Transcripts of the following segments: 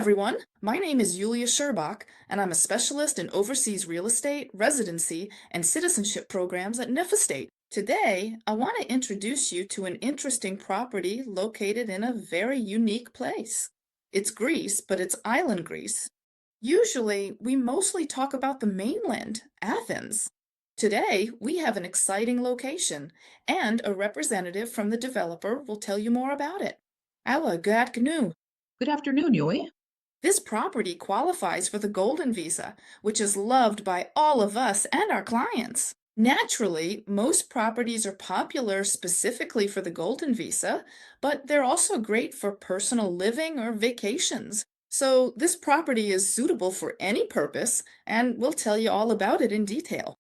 everyone. My name is Yulia Sherbach, and I'm a specialist in overseas real estate, residency, and citizenship programs at NIF Estate. Today, I want to introduce you to an interesting property located in a very unique place. It's Greece, but it's island Greece. Usually, we mostly talk about the mainland, Athens. Today, we have an exciting location, and a representative from the developer will tell you more about it. Alla, good afternoon. Good afternoon, Yui. This property qualifies for the Golden Visa, which is loved by all of us and our clients. Naturally, most properties are popular specifically for the Golden Visa, but they're also great for personal living or vacations. So this property is suitable for any purpose, and we'll tell you all about it in detail.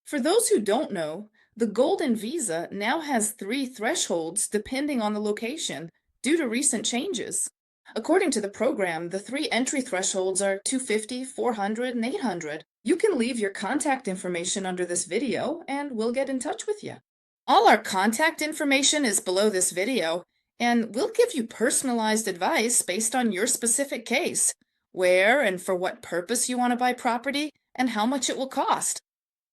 For those who don't know, the Golden Visa now has three thresholds depending on the location due to recent changes. According to the program, the three entry thresholds are 250, 400, and 800. You can leave your contact information under this video and we'll get in touch with you. All our contact information is below this video, and we'll give you personalized advice based on your specific case, where and for what purpose you want to buy property, and how much it will cost.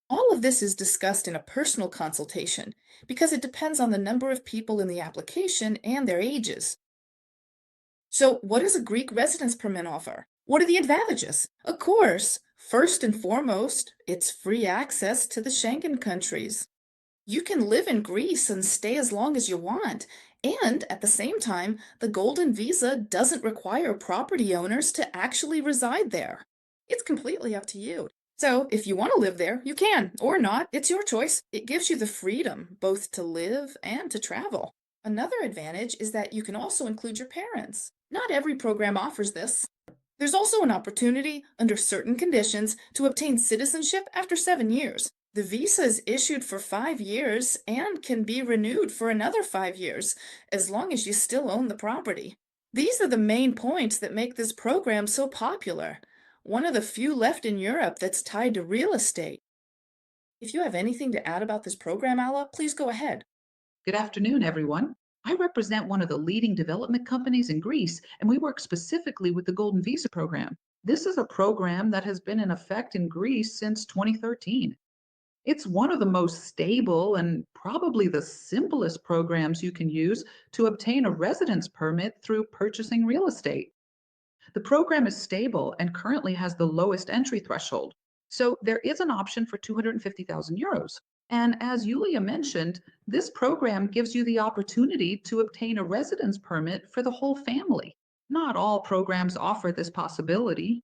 All of this is discussed in a personal consultation because it depends on the number of people in the application and their ages. So, what does a Greek residence permit offer? What are the advantages? Of course, first and foremost, it's free access to the Schengen countries. You can live in Greece and stay as long as you want, and at the same time, the Golden Visa doesn't require property owners to actually reside there. It's completely up to you. So, if you want to live there, you can, or not, it's your choice. It gives you the freedom both to live and to travel. Another advantage is that you can also include your parents. Not every program offers this. There's also an opportunity, under certain conditions, to obtain citizenship after 7 years. The visa is issued for 5 years and can be renewed for another 5 years, as long as you still own the property. These are the main points that make this program so popular. One of the few left in Europe that's tied to real estate. If you have anything to add about this program, Alla, please go ahead. Good afternoon, everyone. I represent one of the leading development companies in Greece, and we work specifically with the Golden Visa program. This is a program that has been in effect in Greece since 2013. It's one of the most stable and probably the simplest programs you can use to obtain a residence permit through purchasing real estate. The program is stable and currently has the lowest entry threshold. So there is an option for 250,000 euros. And as Yulia mentioned, this program gives you the opportunity to obtain a residence permit for the whole family. Not all programs offer this possibility.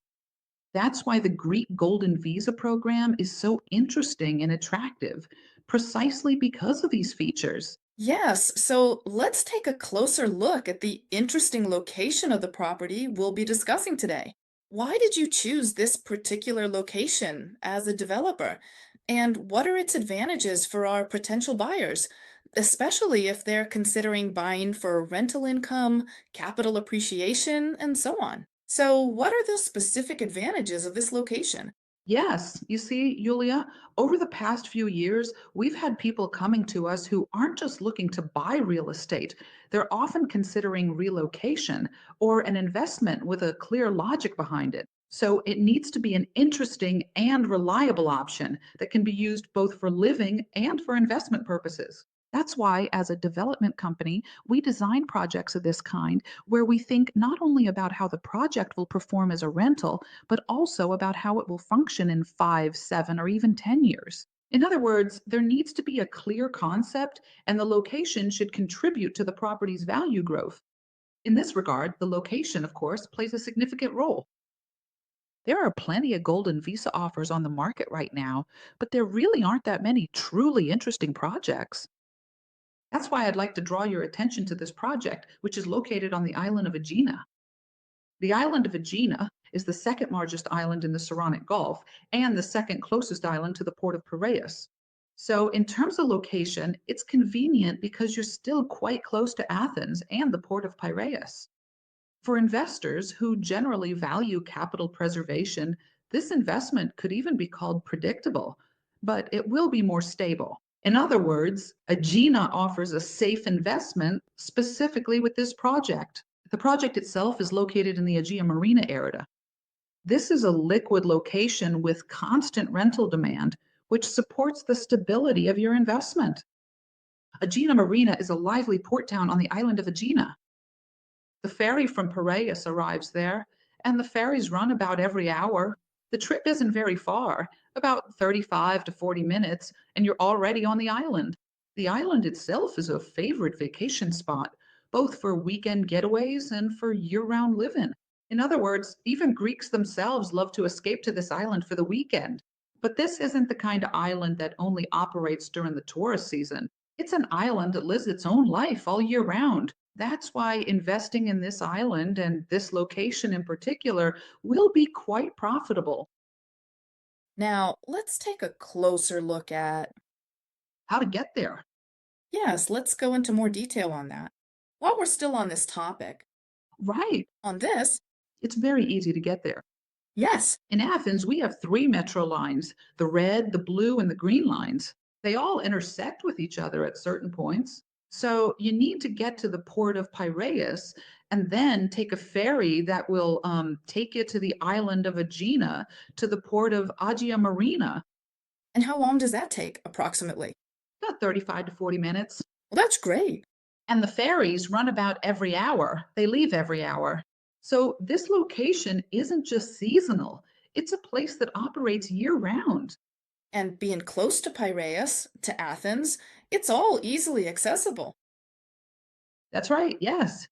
That's why the Greek Golden Visa program is so interesting and attractive, precisely because of these features. Yes, so let's take a closer look at the interesting location of the property we'll be discussing today. Why did you choose this particular location as a developer? And what are its advantages for our potential buyers, especially if they're considering buying for rental income, capital appreciation, and so on? So, what are the specific advantages of this location? Yes, you see, Yulia, over the past few years, we've had people coming to us who aren't just looking to buy real estate. They're often considering relocation or an investment with a clear logic behind it. So it needs to be an interesting and reliable option that can be used both for living and for investment purposes. That's why, as a development company, we design projects of this kind where we think not only about how the project will perform as a rental, but also about how it will function in 5, 7, or even 10 years. In other words, there needs to be a clear concept, and the location should contribute to the property's value growth. In this regard, the location, of course, plays a significant role. There are plenty of golden visa offers on the market right now, but there really aren't that many truly interesting projects. That's why I'd like to draw your attention to this project, which is located on the island of Aegina. The island of Aegina is the second largest island in the Saronic Gulf and the second closest island to the port of Piraeus. So, in terms of location, it's convenient because you're still quite close to Athens and the port of Piraeus. For investors who generally value capital preservation, this investment could even be called predictable, but it will be more stable. In other words, Aegina offers a safe investment specifically with this project. The The project itself is located in the Aegean Marina area. This is a liquid location with constant rental demand, which supports the stability of your investment. Aegina Marina is a lively port town on the island of Aegina. The ferry from Piraeus arrives there, and the ferries run about every hour. The trip isn't very far, about 35 to 40 minutes, and you're already on the island. The island itself is a favorite vacation spot, both for weekend getaways and for year round living. In other words, even Greeks themselves love to escape to this island for the weekend. But this isn't the kind of island that only operates during the tourist season. It's an island that lives its own life all year round. That's why investing in this island and this location in particular will be quite profitable. Now, let's take a closer look at, How to get there? yes, let's go into more detail on that. While we're still on this topic, Right. on this, It's very easy to get there. yes, In Athens, we have three metro lines: the red, the blue, and the green lines. They all intersect with each other at certain points. So you need to get to the port of Piraeus and then take a ferry that will take you to the island of Aegina to the port of Aegina Marina, and how long does that take, approximately? about 35 to 40 minutes. Well, that's great. And the ferries run about every hour. They leave every hour. So this location isn't just seasonal, it's a place that operates year round. And being close to Piraeus, to Athens, it's all easily accessible. That's right, yes.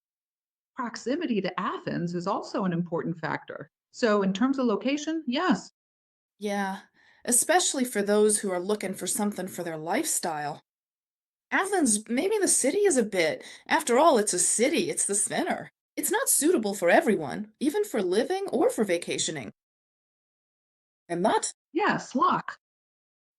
Proximity to Athens is also an important factor. So, in terms of location, yes. Yeah, especially for those who are looking for something for their lifestyle. Athens, maybe the city is a bit. After all, it's a city, it's the center. It's not suitable for everyone, even for living or for vacationing. And that, Yes, lock.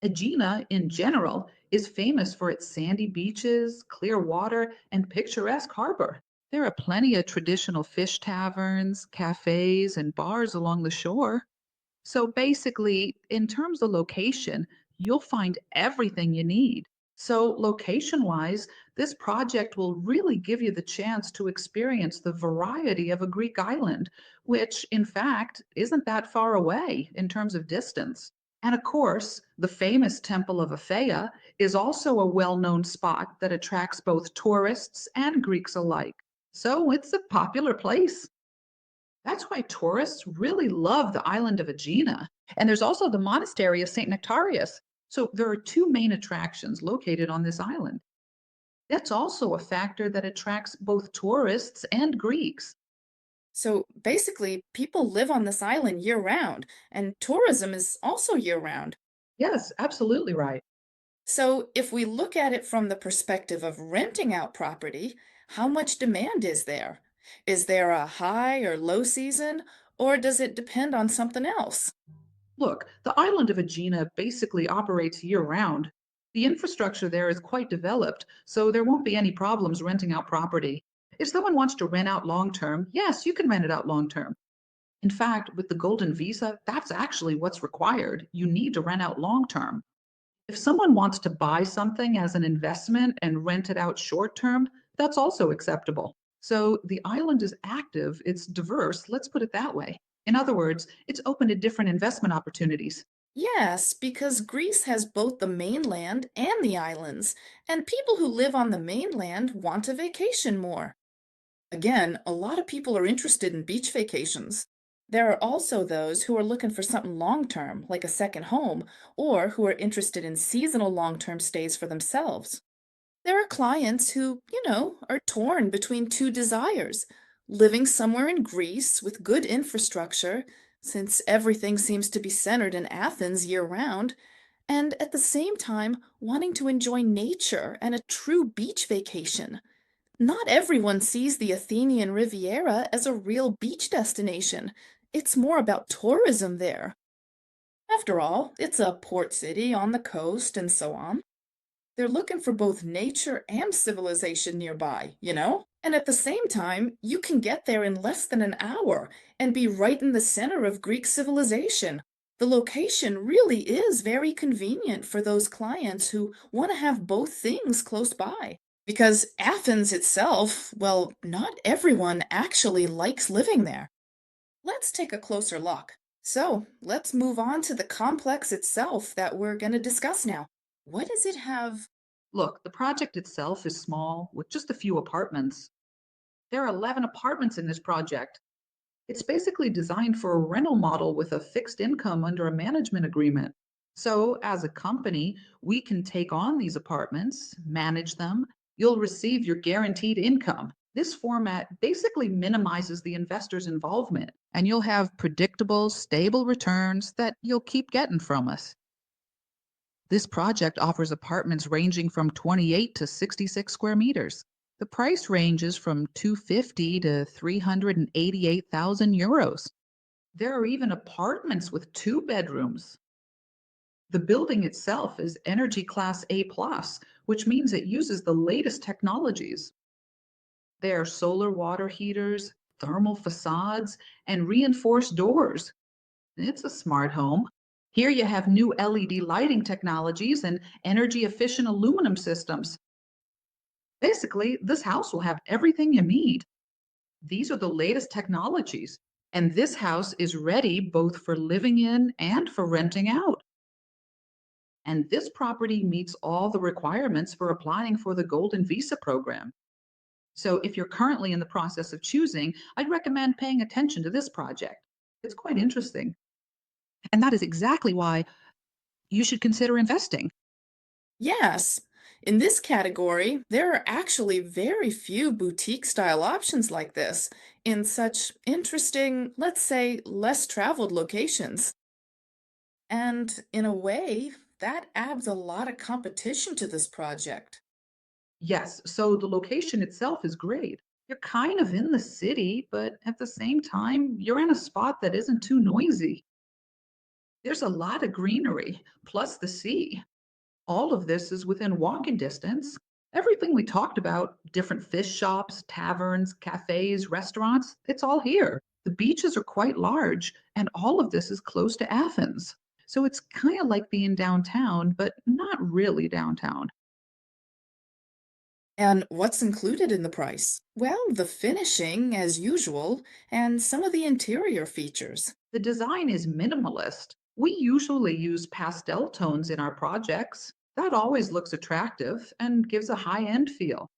Aegina, in general, is famous for its sandy beaches, clear water, and picturesque harbor. There are plenty of traditional fish taverns, cafes, and bars along the shore. So basically, in terms of location, you'll find everything you need. So, location wise, this project will really give you the chance to experience the variety of a Greek island, which, in fact, isn't that far away in terms of distance. And of course, the famous Temple of Aphaea is also a well known spot that attracts both tourists and Greeks alike. So, it's a popular place. That's why tourists really love the island of Aegina. And there's also the monastery of St. Nectarius. So there are two main attractions located on this island. That's also a factor that attracts both tourists and Greeks. so basically, people live on this island year round, and tourism is also year round. Yes, absolutely right. So if we look at it from the perspective of renting out property, how much demand is there? Is there a high or low season, or does it depend on something else? Look, the island of Aegina basically operates year round. The infrastructure there is quite developed, so there won't be any problems renting out property. If someone wants to rent out long term, yes, you can rent it out long term. In fact, with the golden visa, that's actually what's required. You need to rent out long term. If someone wants to buy something as an investment and rent it out short term, that's also acceptable. So the island is active, it's diverse, let's put it that way. In other words, it's open to different investment opportunities. Yes, because Greece has both the mainland and the islands, and people who live on the mainland want to vacation more. Again, a lot of people are interested in beach vacations. There are also those who are looking for something long-term, like a second home, or who are interested in seasonal long-term stays for themselves. There are clients who, are torn between two desires, living somewhere in Greece with good infrastructure, since everything seems to be centered in Athens year-round, and at the same time wanting to enjoy nature and a true beach vacation. Not everyone sees the Athenian Riviera as a real beach destination. It's more about tourism there. After all, it's a port city on the coast and so on. They're looking for both nature and civilization nearby. And at the same time, you can get there in less than an hour and be right in the center of Greek civilization. The location really is very convenient for those clients who want to have both things close by. Because Athens itself, well, not everyone actually likes living there. Let's take a closer look. So, let's move on to the complex itself that we're going to discuss now. What does it have? Look, the project itself is small with just a few apartments. There are 11 apartments in this project. It's basically designed for a rental model with a fixed income under a management agreement. So, as a company, we can take on these apartments, manage them. You'll receive your guaranteed income. This format basically minimizes the investor's involvement, and you'll have predictable, stable returns that you'll keep getting from us. This project offers apartments ranging from 28 to 66 square meters. The price ranges from 250 to 388,000 euros. There are even apartments with two bedrooms. The building itself is energy class A+, which means it uses the latest technologies. There are solar water heaters, thermal facades, and reinforced doors. It's a smart home. Here you have new LED lighting technologies and energy efficient aluminum systems. Basically, this house will have everything you need. These are the latest technologies, and this house is ready both for living in and for renting out. And this property meets all the requirements for applying for the Golden Visa program. So, if you're currently in the process of choosing, I'd recommend paying attention to this project. It's quite interesting. And that is exactly why you should consider investing. Yes. In this category, there are actually very few boutique style options like this in such interesting, let's say, less traveled locations. And in a way, that adds a lot of competition to this project. Yes, so the location itself is great. You're kind of in the city, but at the same time, you're in a spot that isn't too noisy. There's a lot of greenery, plus the sea. All of this is within walking distance. Everything we talked about, different fish shops, taverns, cafes, restaurants, it's all here. The beaches are quite large, and all of this is close to Athens. So it's kind of like being downtown, but not really downtown. And what's included in the price? Well, the finishing, as usual, and some of the interior features. The design is minimalist. We usually use pastel tones in our projects. That always looks attractive and gives a high end feel.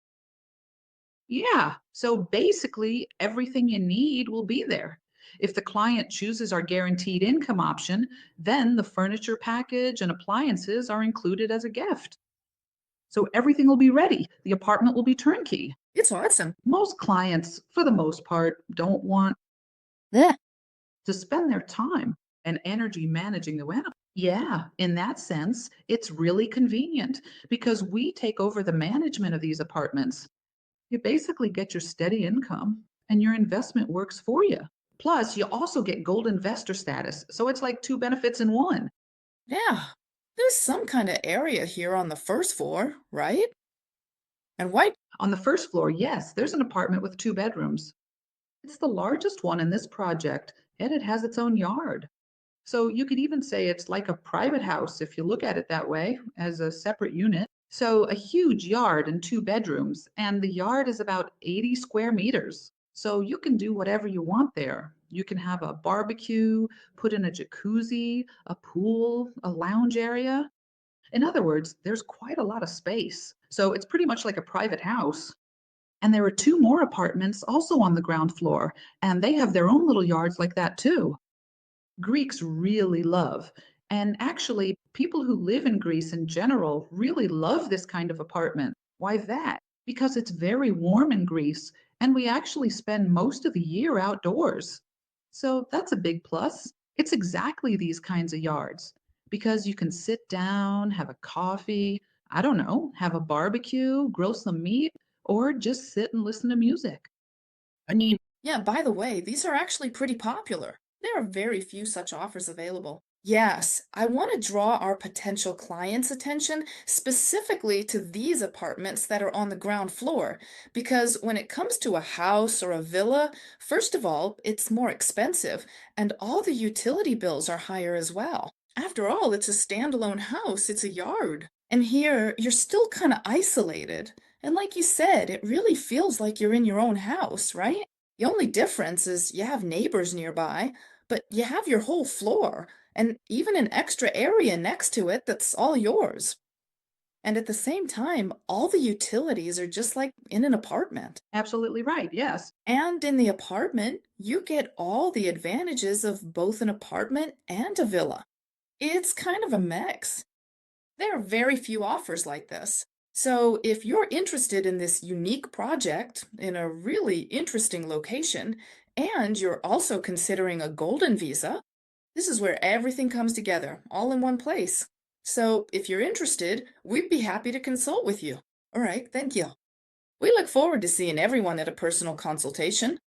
Yeah, so basically everything you need will be there. If the client chooses our guaranteed income option, then the furniture package and appliances are included as a gift. So everything will be ready. The apartment will be turnkey. It's awesome. Most clients, for the most part, don't want Yeah. to spend their time and energy managing the rental. Yeah, in that sense, it's really convenient because we take over the management of these apartments. You basically get your steady income and your investment works for you. Plus, you also get gold investor status. So it's like two benefits in one. Yeah. There's some kind of area here on the first floor, right? And why? On the first floor, yes, there's an apartment with two bedrooms. It's the largest one in this project, and it has its own yard. So you could even say it's like a private house if you look at it that way, as a separate unit. So a huge yard and two bedrooms, and the yard is about 80 square meters. So you can do whatever you want there. You can have a barbecue, put in a jacuzzi, a pool, a lounge area. In other words, there's quite a lot of space. So it's pretty much like a private house. And there are two more apartments also on the ground floor, and they have their own little yards like that too. Greeks really love. And actually, people who live in Greece in general really love this kind of apartment. Why that? Because it's very warm in Greece, and we actually spend most of the year outdoors. So that's a big plus. It's exactly these kinds of yards because you can sit down, have a coffee, I don't know, have a barbecue, grill some meat, or just sit and listen to music. I mean, Yeah, by the way, these are actually pretty popular. There are very few such offers available. Yes, I want to draw our potential clients' attention specifically to these apartments that are on the ground floor, because when it comes to a house or a villa, first of all, it's more expensive, and all the utility bills are higher as well. After all, it's a standalone house, it's a yard. And here, you're still kind of isolated, And like you said, it really feels like you're in your own house, right? The only difference is you have neighbors nearby, but you have your whole floor and even an extra area next to it that's all yours. And at the same time, all the utilities are just like in an apartment. Absolutely right. Yes. And in the apartment, you get all the advantages of both an apartment and a villa. It's kind of a mix. There are very few offers like this. So, if you're interested in this unique project in a really interesting location, and you're also considering a golden visa, this is where everything comes together, all in one place. So, if you're interested, we'd be happy to consult with you. All right, thank you. We look forward to seeing everyone at a personal consultation.